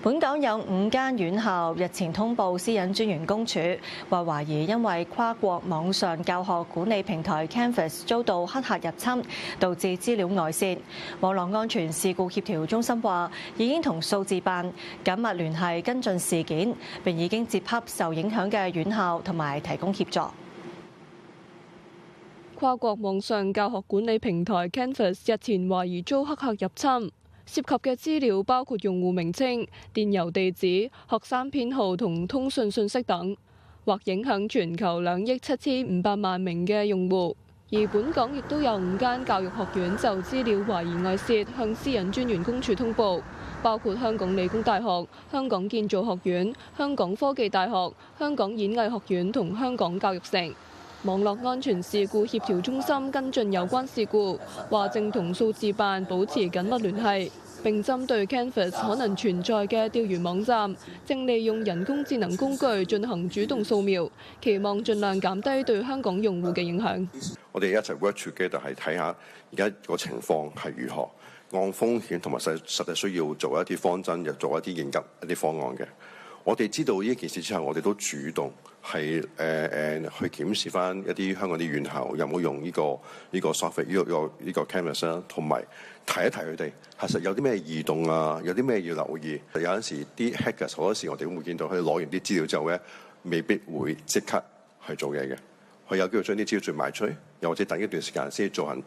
本港有5間院校日前通報私隱專員公署，話懷疑因為跨國網上教學管理平台 Canvas 遭到黑客入侵，導致資料外泄。網絡安全事故協調中心話，已經同數字辦緊密聯繫跟進事件，並已經接洽受影響嘅院校同埋提供協助。跨國網上教學管理平台 Canvas 日前懷疑遭黑客入侵。涉及嘅資料包括用戶名稱、電郵地址、學生編號同通訊信息等，或影響全球2億7500萬名嘅用戶。而本港亦都有5間教育學院就資料懷疑外泄向私隱專員公署通報，包括香港理工大學、香港建造學院、香港科技大學、香港演藝學院同香港教育城。網絡安全事故協調中心跟進有關事故，話正同數字辦保持緊密聯繫，並針對 Canvas 可能存在嘅釣魚網站，正利用人工智能工具進行主動掃描，期望盡量減低對香港用戶嘅影響。我哋一齊 work together 係睇下而家個情況係如何，按風險同埋實際需要做一啲方針，又做一啲應急一啲方案嘅。我哋知道呢件事之後，我哋都主動係去檢視翻一啲香港啲院校有冇用呢個 software 呢個 Canvas 啦，同埋提一提佢哋，其實有啲咩異動啊，有啲咩要留意。有陣時啲 hackers 好多時我哋都會見到佢攞完啲資料之後咧，未必會即刻去做嘢嘅，佢有機會將啲資料轉賣出去，又或者等一段時間先進行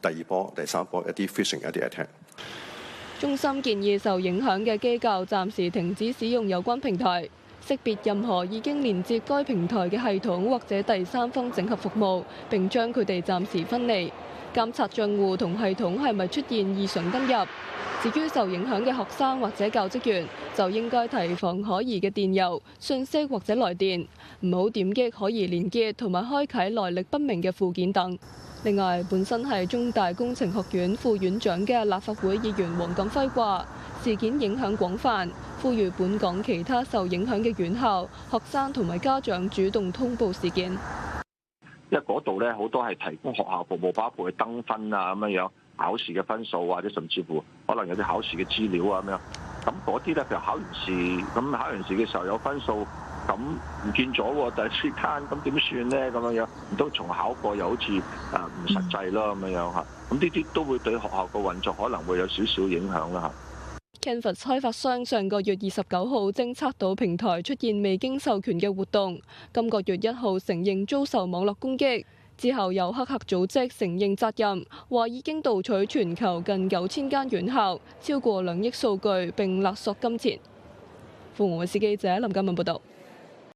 第2波、第3波一啲 phishing 一啲 attack。中心建議受影響嘅機構暫時停止使用有關平台，識別任何已經連接該平台嘅系統或者第三方整合服務，並將佢哋暫時分離。監察帳戶同系統係咪出現異常登入。至於受影響嘅學生或者教職員，就應該提防可疑嘅電郵、訊息或者來電，唔好點擊可疑連結同埋開啓來歷不明嘅附件等。另外，本身係中大工程學院副院長嘅立法會議員黃錦輝話：事件影響廣泛，呼籲本港其他受影響嘅院校、學生同埋家長主動通報事件。因為嗰度咧好多係提供學校服務，包括去登分啊咁樣，考試嘅分數或者甚至乎可能有啲考試嘅資料啊咁樣。咁嗰啲咧，譬如考完試，咁考完試嘅時候有分數。咁唔見咗喎，第一時間咁點算咧？咁樣唔通重考過又好似唔實際咯咁樣嚇。咁呢啲都會對學校個運作可能會有少少影響啦嚇。Canvas 開發商上個月29號偵測到平台出現未經授權嘅活動，今個月1號承認遭受網絡攻擊，之後有黑客組織承認責任，話已經盜取全球近9000間院校，超過2億數據並勒索金錢。鳳凰衛視記者林嘉敏報道。